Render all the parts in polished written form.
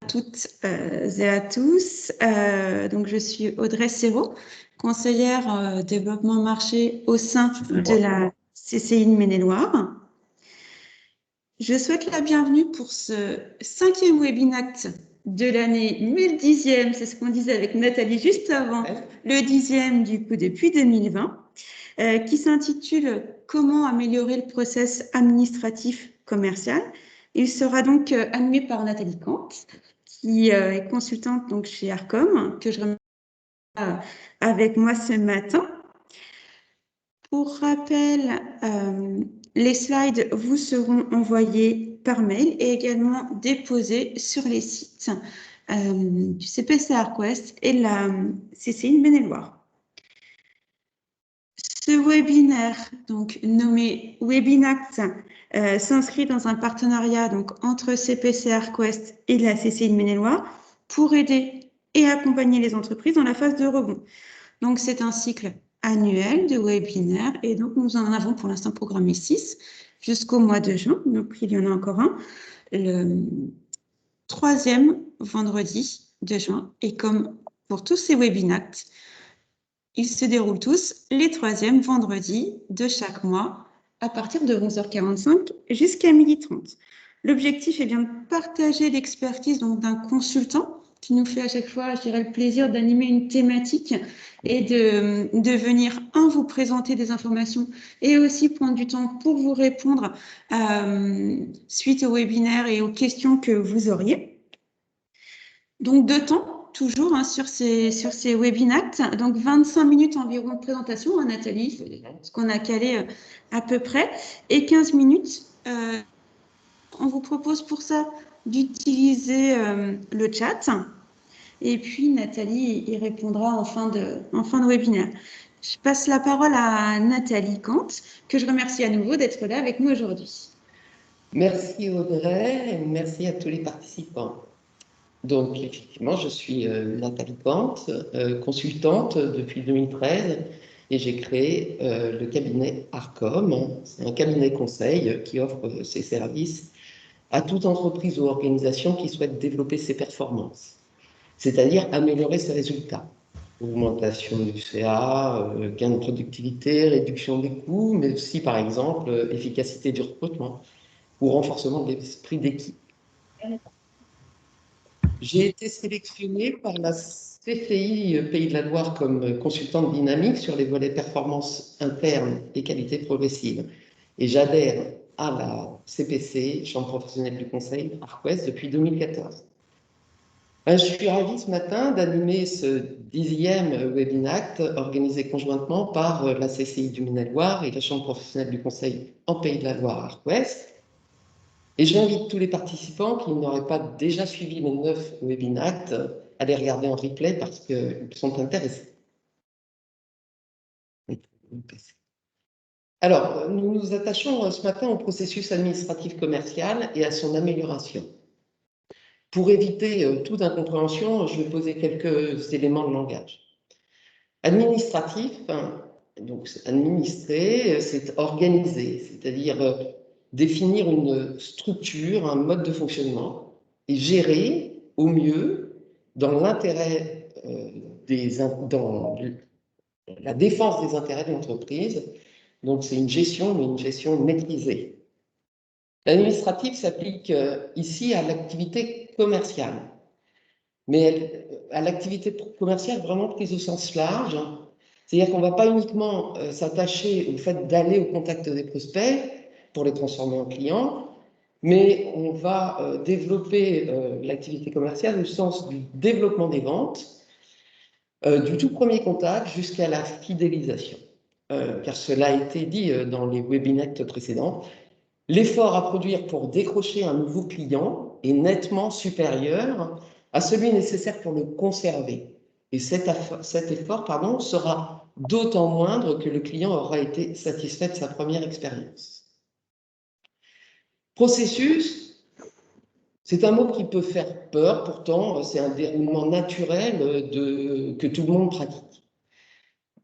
Toutes et à tous. Donc, je suis Audrey Serrault, conseillère développement marché au sein de la CCI de Maine-et-Loire. Je souhaite la bienvenue pour ce 5e Webinact de l'année, mais le 10e, c'est ce qu'on disait avec Nathalie juste avant, le 10e du coup depuis 2020, qui s'intitule « Comment améliorer le process administratif commercial ». Il sera donc animé par Nathalie Kant, qui est consultante donc chez Arcom, que je remercie avec moi ce matin. Pour rappel, les slides vous seront envoyés par mail et également déposés sur les sites du CPC ArcWest et de la CCI de Maine-et-Loire. Ce webinaire, donc nommé Webinact, s'inscrit dans un partenariat donc, entre CPC ArcWest et la CCI de Maine-et-Loire pour aider et accompagner les entreprises dans la phase de rebond. Donc, c'est un cycle annuel de webinaires et donc nous en avons pour l'instant programmé 6 jusqu'au mois de juin. Donc, il y en a encore un le 3e vendredi de juin. Et comme pour tous ces webinacts, ils se déroulent tous les 3e vendredis de chaque mois à partir de 11h45 jusqu'à 12h30. L'objectif est bien de partager l'expertise d'un consultant qui nous fait à chaque fois, je dirais, le plaisir d'animer une thématique et de venir, vous présenter des informations et aussi prendre du temps pour vous répondre suite au webinaire et aux questions que vous auriez. Donc, 2 temps toujours sur ces webinacts. Donc, 25 minutes environ de présentation, Nathalie, ce qu'on a calé à peu près, et 15 minutes. On vous propose pour ça d'utiliser le chat. Et puis, Nathalie y répondra en fin de webinaire. Je passe la parole à Nathalie Kant, que je remercie à nouveau d'être là avec nous aujourd'hui. Merci Audrey, et merci à tous les participants. Donc, effectivement, je suis Nathalie Kant, consultante depuis 2013, et j'ai créé le cabinet Arcom. C'est un cabinet conseil qui offre ses services à toute entreprise ou organisation qui souhaite développer ses performances, c'est-à-dire améliorer ses résultats. Augmentation du CA, gain de productivité, réduction des coûts, mais aussi, par exemple, efficacité du recrutement ou renforcement de l'esprit d'équipe. J'ai été sélectionnée par la CCI Pays de la Loire comme consultante dynamique sur les volets performance interne et qualité progressive. Et j'adhère à la CPC, Chambre professionnelle du conseil, ArcWest, depuis 2014. Je suis ravie ce matin d'animer ce 10e Webinact organisé conjointement par la CCI du Maine-et-Loire et la Chambre professionnelle du conseil en Pays de la Loire, ArcWest. Et j'invite tous les participants qui n'auraient pas déjà suivi les 9 webinacts à les regarder en replay parce qu'ils sont intéressés. Alors, nous nous attachons ce matin au processus administratif commercial et à son amélioration. Pour éviter toute incompréhension, je vais poser quelques éléments de langage. Administratif, donc administrer, c'est organiser, c'est-à-dire définir une structure, un mode de fonctionnement et gérer au mieux dans l'intérêt dans la défense des intérêts de l'entreprise. Donc c'est une gestion, mais une gestion maîtrisée. L'administratif s'applique ici à l'activité commerciale, mais à l'activité commerciale vraiment prise au sens large. C'est-à-dire qu'on ne va pas uniquement s'attacher au fait d'aller au contact des prospects pour les transformer en clients, mais on va développer l'activité commerciale au sens du développement des ventes, du tout premier contact jusqu'à la fidélisation. Car cela a été dit dans les webinacts précédents, l'effort à produire pour décrocher un nouveau client est nettement supérieur à celui nécessaire pour le conserver. Et cet effort sera d'autant moindre que le client aura été satisfait de sa première expérience. Processus, c'est un mot qui peut faire peur, pourtant c'est un déroulement naturel que tout le monde pratique.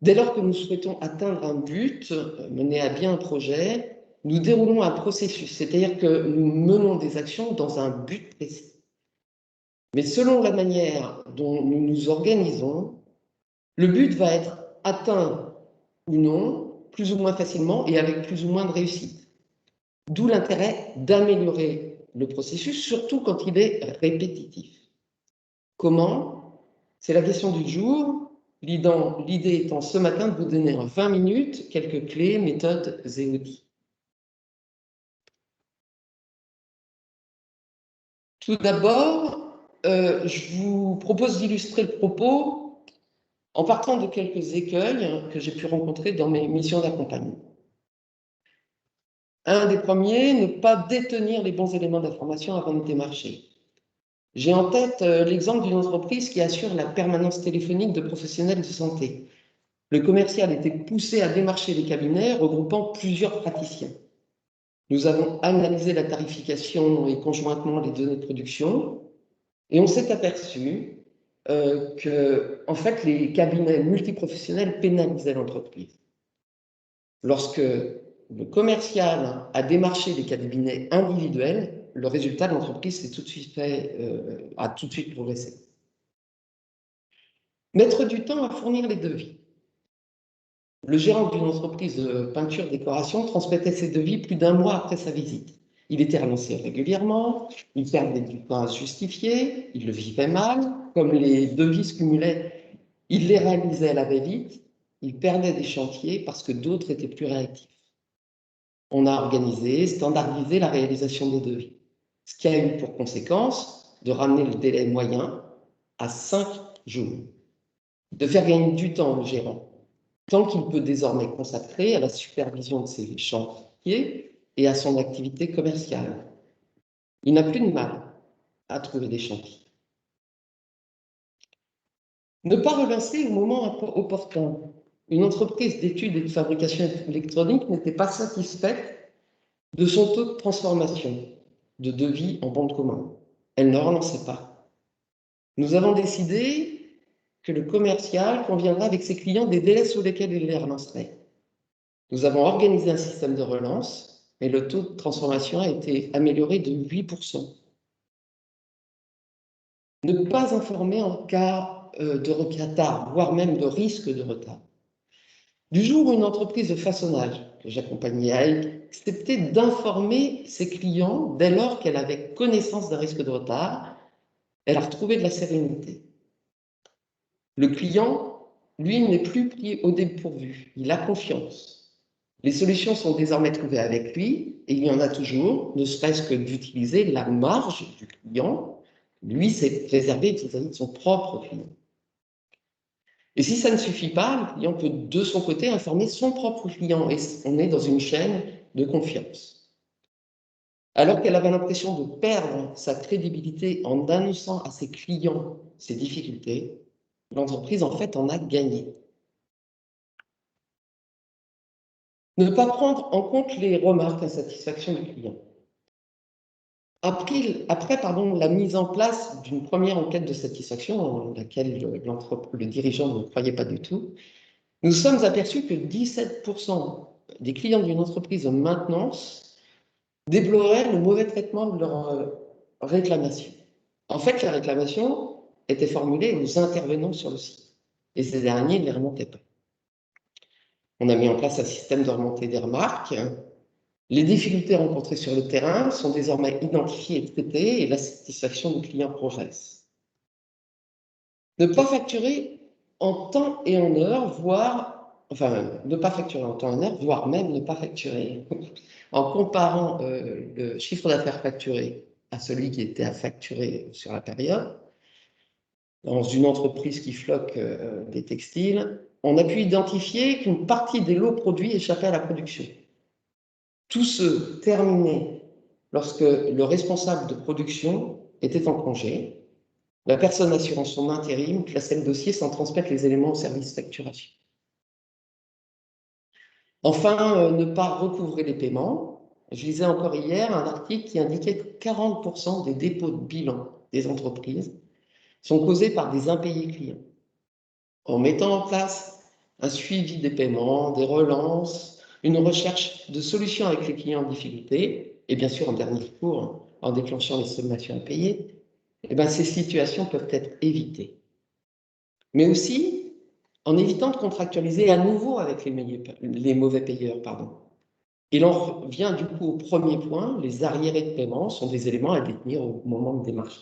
Dès lors que nous souhaitons atteindre un but, mener à bien un projet, nous déroulons un processus, c'est-à-dire que nous menons des actions dans un but précis. Mais selon la manière dont nous nous organisons, le but va être atteint ou non, plus ou moins facilement et avec plus ou moins de réussite. D'où l'intérêt d'améliorer le processus, surtout quand il est répétitif. Comment? C'est la question du jour. L'idée étant ce matin de vous donner en 20 minutes quelques clés, méthodes et outils. Tout d'abord, je vous propose d'illustrer le propos en partant de quelques écueils que j'ai pu rencontrer dans mes missions d'accompagnement. Un des premiers, ne pas détenir les bons éléments d'information avant de démarcher. J'ai en tête l'exemple d'une entreprise qui assure la permanence téléphonique de professionnels de santé. Le commercial était poussé à démarcher les cabinets regroupant plusieurs praticiens. Nous avons analysé la tarification et conjointement les données de production et on s'est aperçu que, en fait, les cabinets multiprofessionnels pénalisaient l'entreprise. Lorsque le commercial a démarché les cabinets individuels, le résultat de l'entreprise a tout de suite progressé. Mettre du temps à fournir les devis. Le gérant d'une entreprise de peinture-décoration transmettait ses devis plus d'un mois après sa visite. Il était relancé régulièrement, il perdait du temps à se justifier, il le vivait mal. Comme les devis se cumulaient, il les réalisait à la va-vite, il perdait des chantiers parce que d'autres étaient plus réactifs. On a organisé, standardisé la réalisation des devis, ce qui a eu pour conséquence de ramener le délai moyen à 5 jours, de faire gagner du temps au gérant, tant qu'il peut désormais consacrer à la supervision de ses chantiers et à son activité commerciale. Il n'a plus de mal à trouver des chantiers. Ne pas relancer au moment opportun. Une entreprise d'études et de fabrication électronique n'était pas satisfaite de son taux de transformation de devis en bon de commande. Elle ne relançait pas. Nous avons décidé que le commercial conviendra avec ses clients des délais sur lesquels il les relancerait. Nous avons organisé un système de relance, et le taux de transformation a été amélioré de 8%. Ne pas informer en cas de retard, voire même de risque de retard. Du jour où une entreprise de façonnage que j'accompagnais a accepté d'informer ses clients dès lors qu'elle avait connaissance d'un risque de retard, elle a retrouvé de la sérénité. Le client, lui, n'est plus pris au dépourvu, il a confiance. Les solutions sont désormais trouvées avec lui, et il y en a toujours, ne serait-ce que d'utiliser la marge du client. Lui, c'est préserver vis-à-vis de son propre client. Et si ça ne suffit pas, le client peut de son côté informer son propre client, et on est dans une chaîne de confiance. Alors qu'elle avait l'impression de perdre sa crédibilité en annonçant à ses clients ses difficultés, l'entreprise, en fait, en a gagné. Ne pas prendre en compte les remarques d'insatisfaction du client. Après la mise en place d'une première enquête de satisfaction, dans laquelle le dirigeant ne croyait pas du tout, nous sommes aperçus que 17% des clients d'une entreprise de maintenance déploraient le mauvais traitement de leur réclamation. En fait, la réclamation était formulée aux intervenants sur le site, et ces derniers ne les remontaient pas. On a mis en place un système de remontée des remarques. Les difficultés rencontrées sur le terrain sont désormais identifiées et traitées et la satisfaction du client progresse. Ne pas facturer en temps et en heure, ne pas facturer en temps et en heure, voire même ne pas facturer. En comparant le chiffre d'affaires facturé à celui qui était à facturer sur la période, dans une entreprise qui floque des textiles, on a pu identifier qu'une partie des lots produits échappait à la production. Tout se terminait lorsque le responsable de production était en congé. La personne assurant son intérim classait le dossier sans transmettre les éléments au service facturation. Enfin, ne pas recouvrer les paiements. Je lisais encore hier un article qui indiquait que 40% des dépôts de bilan des entreprises sont causés par des impayés clients. En mettant en place un suivi des paiements, des relances, une recherche de solutions avec les clients en difficulté, et bien sûr en dernier recours, en déclenchant les sommations à payer, eh ben, ces situations peuvent être évitées. Mais aussi en évitant de contractualiser à nouveau avec les mauvais payeurs. Pardon. Il en revient du coup au premier point, les arriérés de paiement sont des éléments à détenir au moment de démarche.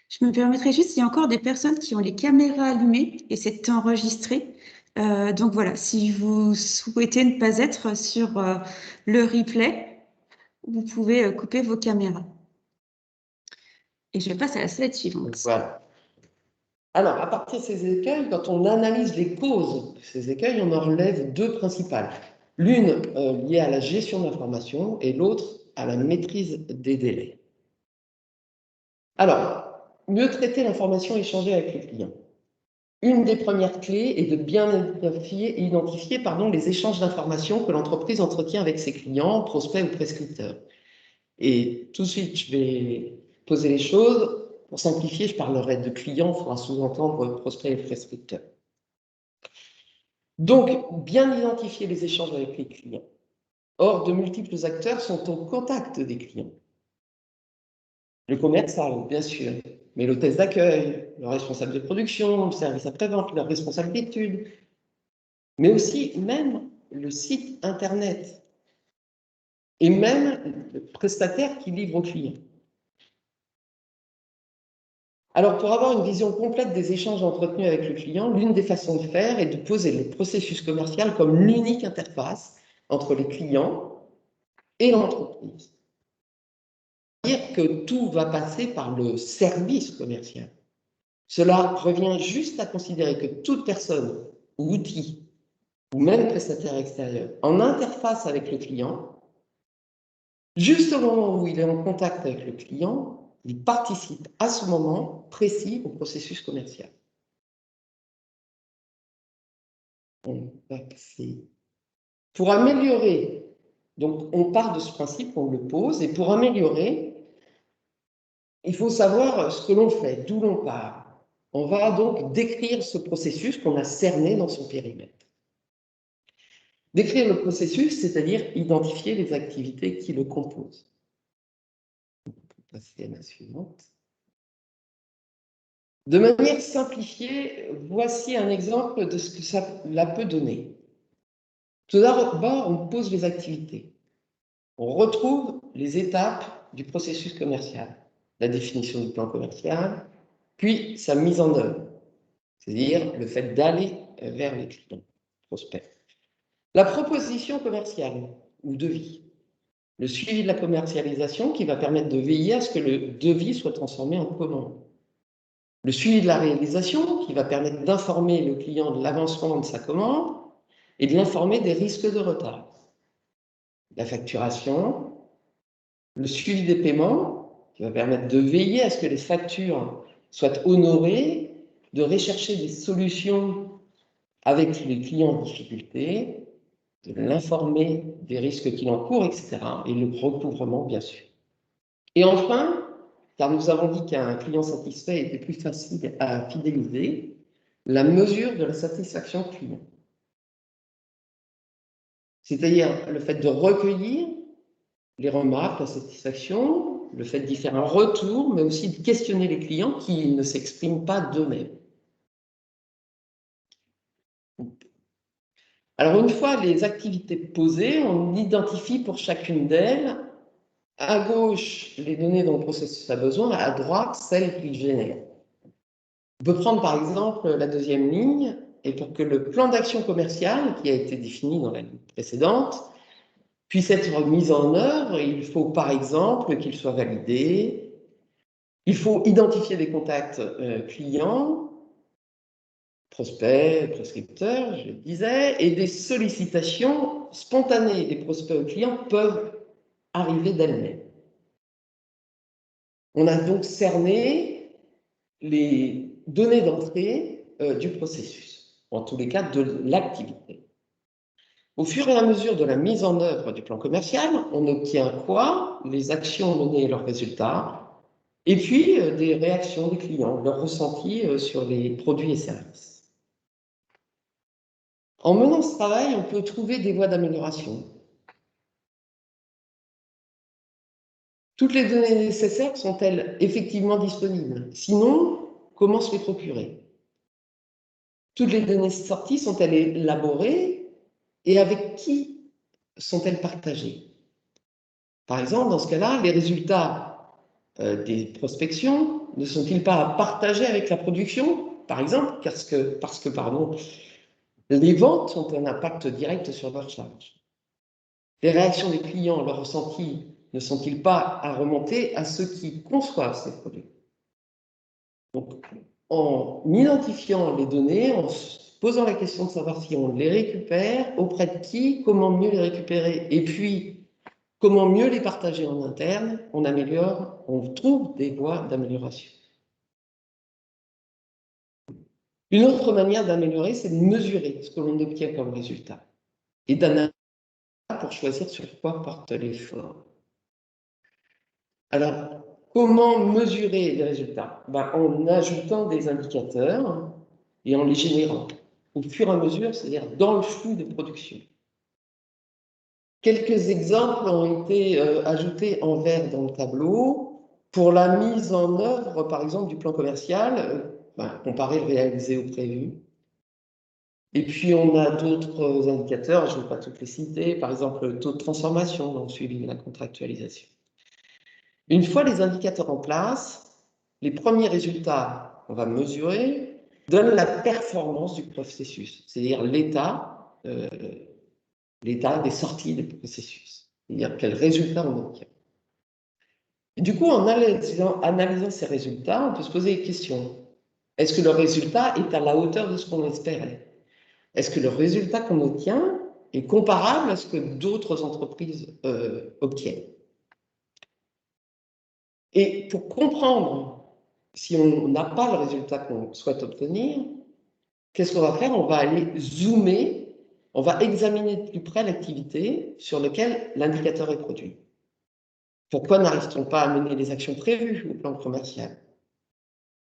Je me permettrai juste, il y a encore des personnes qui ont les caméras allumées et c'est enregistré. Donc voilà, si vous souhaitez ne pas être sur le replay, vous pouvez couper vos caméras. Et je passe à la slide suivante. Voilà. Alors, à partir de ces écueils, quand on analyse les causes de ces écueils, on en relève deux principales. L'une liée à la gestion de l'information et l'autre à la maîtrise des délais. Alors, mieux traiter l'information échangée avec le client. Une des premières clés est de bien identifier les échanges d'informations que l'entreprise entretient avec ses clients, prospects ou prescripteurs. Et tout de suite, je vais poser les choses. Pour simplifier, je parlerai de clients, il faudra sous-entendre prospects et prescripteurs. Donc, bien identifier les échanges avec les clients. Or, de multiples acteurs sont au contact des clients. Le commercial, bien sûr, mais l'hôtesse d'accueil, le responsable de production, le service après-vente, le responsable d'études, mais aussi même le site Internet et même le prestataire qui livre au client. Alors, pour avoir une vision complète des échanges entretenus avec le client, l'une des façons de faire est de poser le processus commercial comme l'unique interface entre les clients et l'entreprise. C'est-à-dire que tout va passer par le service commercial. Cela revient juste à considérer que toute personne ou outil ou même prestataire extérieur en interface avec le client, juste au moment où il est en contact avec le client, il participe à ce moment précis au processus commercial. On va passer. Pour améliorer, donc on part de ce principe, on le pose, et pour améliorer, il faut savoir ce que l'on fait, d'où l'on part. On va donc décrire ce processus qu'on a cerné dans son périmètre. Décrire le processus, c'est-à-dire identifier les activités qui le composent. On peut passer à la suivante. De manière simplifiée, voici un exemple de ce que cela peut donner. Tout d'abord, on pose les activités. On retrouve les étapes du processus commercial. La définition du plan commercial, puis sa mise en œuvre, c'est-à-dire le fait d'aller vers les clients, prospects. La proposition commerciale ou devis, le suivi de la commercialisation qui va permettre de veiller à ce que le devis soit transformé en commande. Le suivi de la réalisation qui va permettre d'informer le client de l'avancement de sa commande et de l'informer des risques de retard. La facturation, le suivi des paiements qui va permettre de veiller à ce que les factures soient honorées, de rechercher des solutions avec les clients en difficulté, de l'informer des risques qu'il encourt, etc. Et le recouvrement, bien sûr. Et enfin, car nous avons dit qu'un client satisfait était plus facile à fidéliser, la mesure de la satisfaction client. C'est-à-dire le fait de recueillir les remarques, la satisfaction, le fait d'y faire un retour, mais aussi de questionner les clients qui ne s'expriment pas d'eux-mêmes. Alors, une fois les activités posées, on identifie pour chacune d'elles, à gauche, les données dont le processus a besoin, à droite, celles qu'il génère. On peut prendre par exemple la deuxième ligne, et pour que le plan d'action commercial, qui a été défini dans la ligne précédente, puisse être mis en œuvre, il faut par exemple qu'il soit validé, il faut identifier des contacts clients, prospects, prescripteurs, je le disais, et des sollicitations spontanées des prospects aux clients peuvent arriver d'elles-mêmes. On a donc cerné les données d'entrée du processus, en tous les cas de l'activité. Au fur et à mesure de la mise en œuvre du plan commercial, on obtient quoi? Les actions menées et leurs résultats, et puis des réactions des clients, leurs ressentis sur les produits et services. En menant ce travail, on peut trouver des voies d'amélioration. Toutes les données nécessaires sont-elles effectivement disponibles? Sinon, comment se les procurer? Toutes les données sorties sont-elles élaborées et avec qui sont-elles partagées? Par exemple, dans ce cas-là, les résultats des prospections ne sont-ils pas partagés avec la production? Par exemple, parce que les ventes ont un impact direct sur leur charge. Les réactions des clients, leurs ressentis, ne sont-ils pas à remonter à ceux qui conçoivent ces produits? Donc, en identifiant les données, en se posant la question de savoir si on les récupère, auprès de qui, comment mieux les récupérer, et puis comment mieux les partager en interne, on améliore, on trouve des voies d'amélioration. Une autre manière d'améliorer, c'est de mesurer ce que l'on obtient comme résultat et d'analyser pour choisir sur quoi porte l'effort. Alors, comment mesurer les résultats? En ajoutant des indicateurs et en les générant au fur et à mesure, c'est-à-dire dans le flux de production. Quelques exemples ont été ajoutés en vert dans le tableau. Pour la mise en œuvre, par exemple, du plan commercial, comparer le réalisé au prévu. Et puis, on a d'autres indicateurs, je ne vais pas toutes les citer, par exemple, le taux de transformation dans le suivi de la contractualisation. Une fois les indicateurs en place, les premiers résultats qu'on va mesurer donnent la performance du processus, c'est-à-dire l'état des sorties du processus, c'est-à-dire quel résultat on obtient. Et du coup, en analysant ces résultats, on peut se poser des questions. Est-ce que le résultat est à la hauteur de ce qu'on espérait? Est-ce que le résultat qu'on obtient est comparable à ce que d'autres entreprises obtiennent? Et pour comprendre si on n'a pas le résultat qu'on souhaite obtenir, qu'est-ce qu'on va faire? On va aller zoomer, on va examiner de plus près l'activité sur laquelle l'indicateur est produit. Pourquoi n'arrive-t-on pas à mener les actions prévues au plan commercial,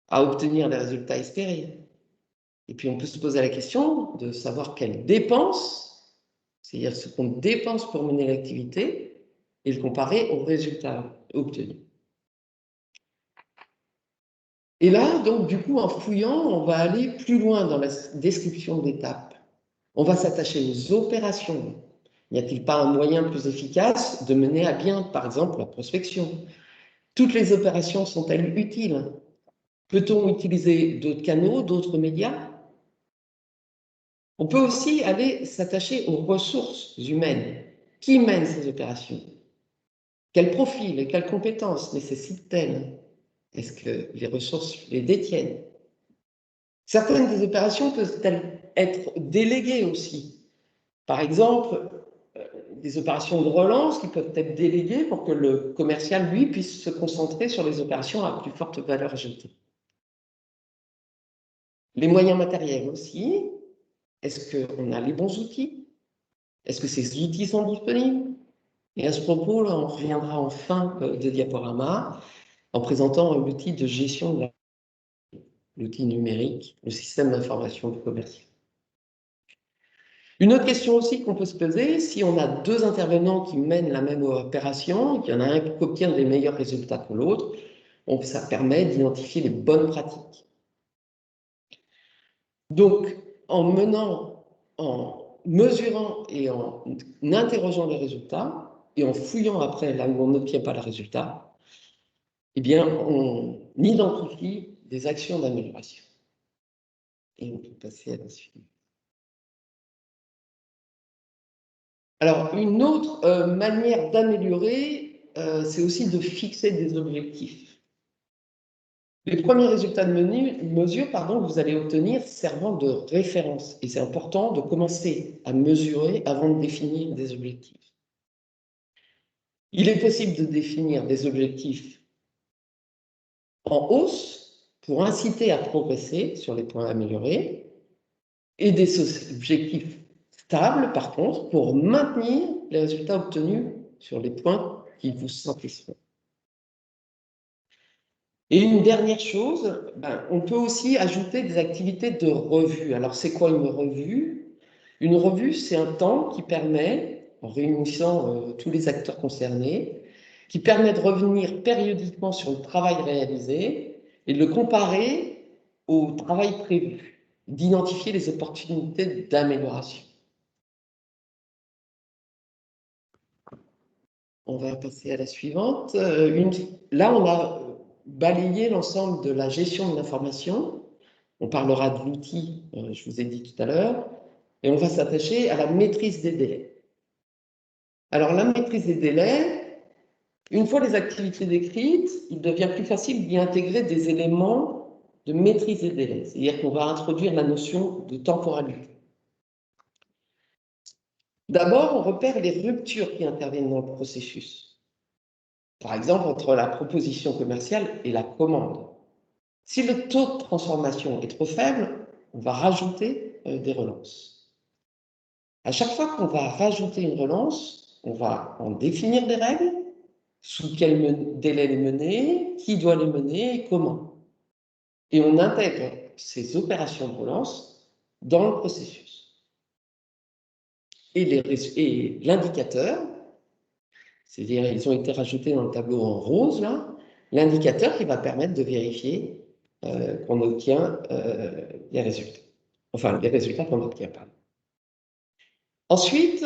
à obtenir les résultats espérés? Et puis on peut se poser la question de savoir quelles dépenses, c'est-à-dire ce qu'on dépense pour mener l'activité, et le comparer aux résultats obtenus. Et là, donc, du coup, en fouillant, on va aller plus loin dans la description d'étapes. On va s'attacher aux opérations. N'y a-t-il pas un moyen plus efficace de mener à bien, par exemple, la prospection? Toutes les opérations sont-elles utiles? Peut-on utiliser d'autres canaux, d'autres médias? On peut aussi aller s'attacher aux ressources humaines. Qui mène ces opérations? Quel profil et quelles compétences nécessitent-elles? Est-ce que les ressources les détiennent? Certaines des opérations peuvent-elles être déléguées aussi? Par exemple, des opérations de relance qui peuvent être déléguées pour que le commercial, lui, puisse se concentrer sur les opérations à plus forte valeur ajoutée. Les moyens matériels aussi. Est-ce qu'on a les bons outils? Est-ce que ces outils sont disponibles? Et à ce propos, là, on reviendra en fin de diaporama en présentant l'outil de gestion de l'outil numérique, le système d'information du commercial. Une autre question aussi qu'on peut se poser, si on a deux intervenants qui mènent la même opération, qu'il y en a un qui obtient des meilleurs résultats que l'autre, ça permet d'identifier les bonnes pratiques. Donc, en mesurant et en interrogeant les résultats, et en fouillant après là où on n'obtient pas le résultat, eh bien, on identifie des actions d'amélioration. Et on peut passer à la suite. Alors, une autre manière d'améliorer, c'est aussi de fixer des objectifs. Les premiers résultats de mesure que vous allez obtenir servant de référence. Et c'est important de commencer à mesurer avant de définir des objectifs. Il est possible de définir des objectifs en hausse pour inciter à progresser sur les points améliorés et des objectifs stables, par contre, pour maintenir les résultats obtenus sur les points qui vous satisfont. Et une dernière chose, on peut aussi ajouter des activités de revue. Alors, c'est quoi une revue? Une revue, c'est un temps qui permet, en réunissant tous les acteurs concernés, qui permet de revenir périodiquement sur le travail réalisé et de le comparer au travail prévu, d'identifier les opportunités d'amélioration. On va passer à la suivante. Là, on a balayé l'ensemble de la gestion de l'information. On parlera de l'outil, je vous ai dit tout à l'heure, et on va s'attacher à la maîtrise des délais. Alors, la maîtrise des délais, une fois les activités décrites, il devient plus facile d'y intégrer des éléments de maîtrise des délais. C'est-à-dire qu'on va introduire la notion de temporalité. D'abord, on repère les ruptures qui interviennent dans le processus. Par exemple, entre la proposition commerciale et la commande. Si le taux de transformation est trop faible, on va rajouter des relances. À chaque fois qu'on va rajouter une relance, on va en définir des règles, sous quel délai les mener, qui doit les mener et comment. Et on intègre ces opérations de relance dans le processus. Et l'indicateur, c'est-à-dire ils ont été rajoutés dans le tableau en rose, là, l'indicateur qui va permettre de vérifier qu'on obtient les résultats. Enfin, les résultats qu'on obtient, pardon. Ensuite,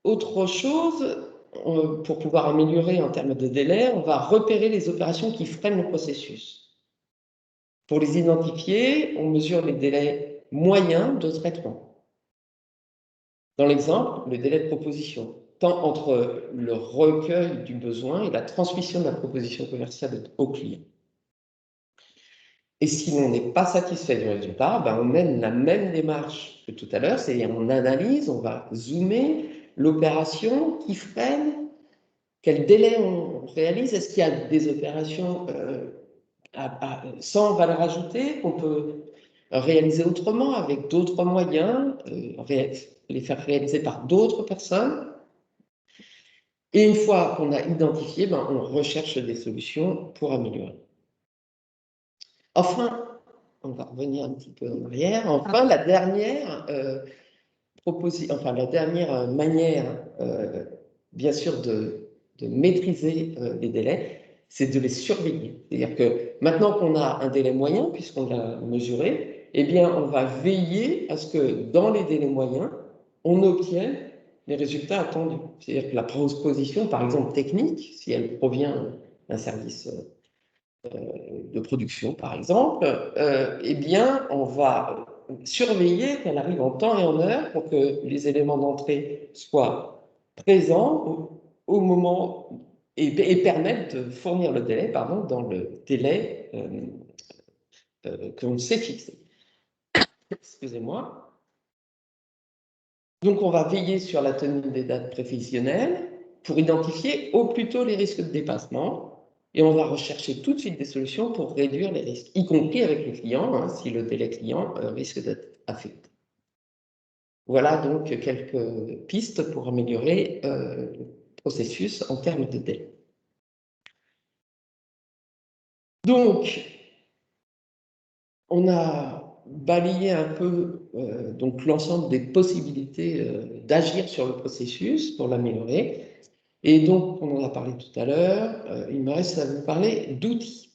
autre chose, pour pouvoir améliorer en termes de délai, on va repérer les opérations qui freinent le processus. Pour les identifier, on mesure les délais moyens de traitement. Dans l'exemple, le délai de proposition, tant entre le recueil du besoin et la transmission de la proposition commerciale au client. Et si on n'est pas satisfait du résultat, on mène la même démarche que tout à l'heure, c'est-à-dire on analyse, on va zoomer l'opération qui freine, quel délai on réalise, est-ce qu'il y a des opérations sans valeur ajoutée qu'on peut réaliser autrement, avec d'autres moyens, les faire réaliser par d'autres personnes. Et une fois qu'on a identifié, on recherche des solutions pour améliorer. Enfin, on va revenir un petit peu en arrière. Enfin, la dernière manière, bien sûr, de maîtriser les délais, c'est de les surveiller. C'est-à-dire que maintenant qu'on a un délai moyen, puisqu'on l'a mesuré, eh bien, on va veiller à ce que dans les délais moyens, on obtienne les résultats attendus. C'est-à-dire que la proposition, par exemple technique, si elle provient d'un service de production, par exemple, eh bien, on va surveiller qu'elle arrive en temps et en heure pour que les éléments d'entrée soient présents au moment et permettent de fournir le délai, dans le délai que l'on s'est fixé. Excusez-moi. Donc, on va veiller sur la tenue des dates prévisionnelles pour identifier au plus tôt les risques de dépassement. Et on va rechercher tout de suite des solutions pour réduire les risques, y compris avec les clients, si le délai client risque d'être affecté. Voilà donc quelques pistes pour améliorer le processus en termes de délai. Donc, on a balayé un peu l'ensemble des possibilités d'agir sur le processus pour l'améliorer. Et donc, on en a parlé tout à l'heure, il me reste à vous parler d'outils.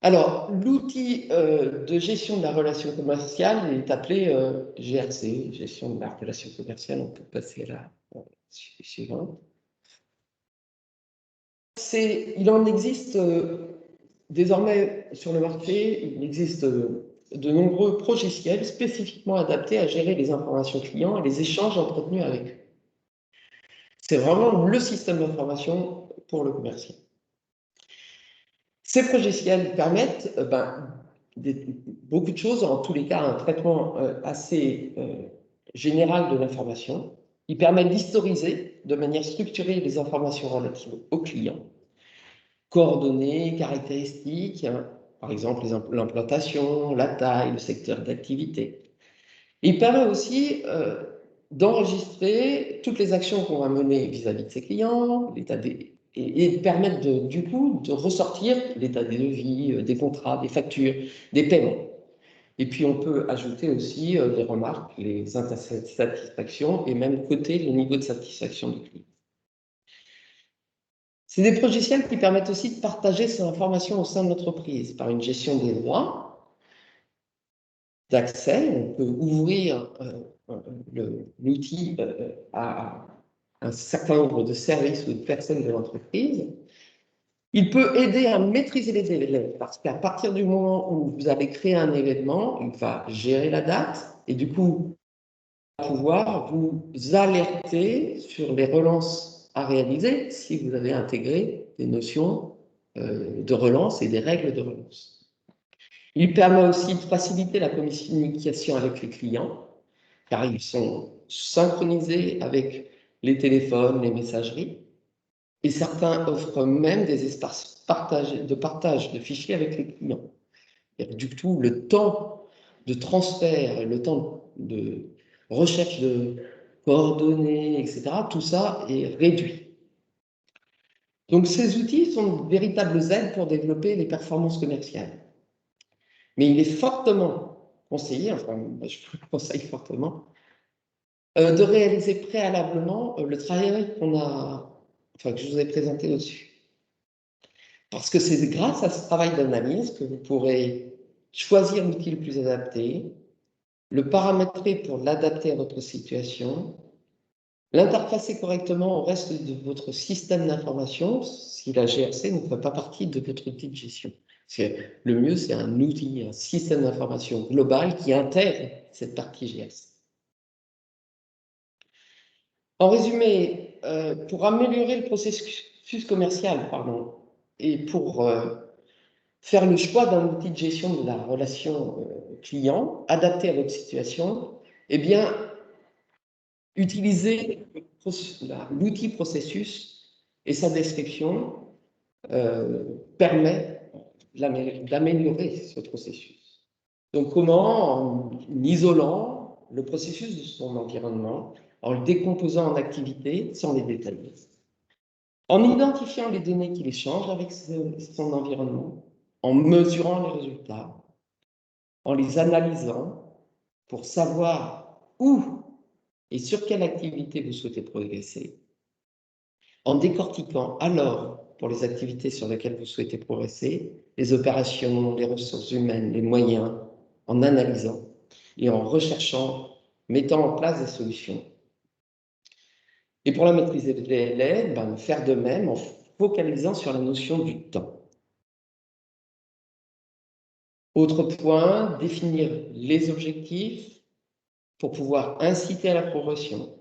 Alors, l'outil de gestion de la relation commerciale est appelé GRC, gestion de la relation commerciale. On peut passer à la suivante. Il en existe désormais sur le marché, il existe de nombreux logiciels spécifiquement adaptés à gérer les informations clients et les échanges entretenus avec eux. C'est vraiment le système d'information pour le commercial. Ces logiciels permettent beaucoup de choses, en tous les cas un traitement assez général de l'information. Ils permettent d'historiser de manière structurée les informations relatives aux clients, coordonnées, caractéristiques, par exemple l'implantation, la taille, le secteur d'activité. Il permet aussi d'enregistrer toutes les actions qu'on va mener vis-à-vis de ses clients, et permettre du coup de ressortir l'état des devis, des contrats, des factures, des paiements. Et puis on peut ajouter aussi des remarques, les insatisfactions et même coter le niveau de satisfaction du client. C'est des logiciels qui permettent aussi de partager ces informations au sein de l'entreprise par une gestion des droits d'accès. On peut ouvrir l'outil à un certain nombre de services ou de personnes de l'entreprise. Il peut aider à maîtriser les délais parce qu'à partir du moment où vous allez créer un événement, il va gérer la date et du coup, pouvoir vous alerter sur les relances à réaliser si vous avez intégré des notions de relance et des règles de relance. Il permet aussi de faciliter la communication avec les clients, car ils sont synchronisés avec les téléphones, les messageries, et certains offrent même des espaces de partage de fichiers avec les clients. Et du coup, le temps de transfert, le temps de recherche de coordonnées, etc., tout ça est réduit. Donc, ces outils sont de véritables aides pour développer les performances commerciales. Mais il est fortement conseillé, enfin, je vous le conseille fortement, de réaliser préalablement le travail que je vous ai présenté au-dessus. Parce que c'est grâce à ce travail d'analyse que vous pourrez choisir l'outil le plus adapté, le paramétrer pour l'adapter à votre situation, l'interfacer correctement au reste de votre système d'information si la GRC ne fait pas partie de votre outil de gestion. Le mieux, c'est un outil, un système d'information global qui intègre cette partie GRC. En résumé, pour améliorer le processus commercial, et pour faire le choix d'un outil de gestion de la relation client adapté à votre situation, eh bien, utiliser l'outil processus et sa description permet d'améliorer ce processus. Donc, comment? En isolant le processus de son environnement, en le décomposant en activités sans les détailler, en identifiant les données qu'il échange avec son environnement, en mesurant les résultats, en les analysant pour savoir où et sur quelle activité vous souhaitez progresser, en décortiquant alors, pour les activités sur lesquelles vous souhaitez progresser, les opérations, les ressources humaines, les moyens, en analysant et en recherchant, mettant en place des solutions. Et pour la maîtrise des délais, faire de même en focalisant sur la notion du temps. Autre point, définir les objectifs pour pouvoir inciter à la progression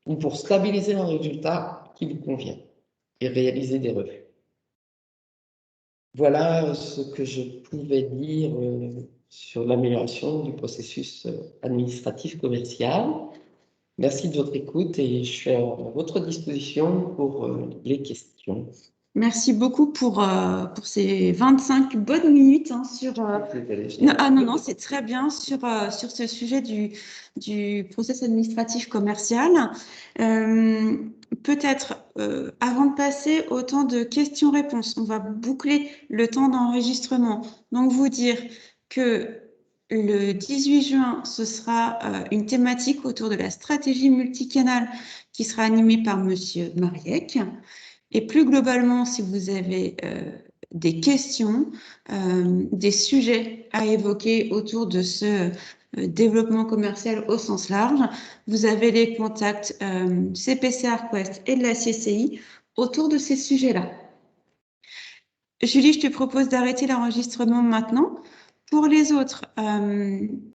ou pour stabiliser un résultat qui vous convient et réaliser des revues. Voilà ce que je pouvais dire sur l'amélioration du processus administratif commercial. Merci de votre écoute et je suis à votre disposition pour les questions. Merci beaucoup pour ces 25 bonnes minutes sur... Non, c'est très bien sur ce sujet du processus administratif commercial. Peut-être, avant de passer au temps de questions-réponses, on va boucler le temps d'enregistrement. Donc, vous dire que le 18 juin, ce sera une thématique autour de la stratégie multicanale qui sera animée par Monsieur Mariec. Et plus globalement, si vous avez des questions, des sujets à évoquer autour de ce développement commercial au sens large, vous avez les contacts CPC ArtQuest et de la CCI autour de ces sujets-là. Julie, je te propose d'arrêter l'enregistrement maintenant. Pour les autres,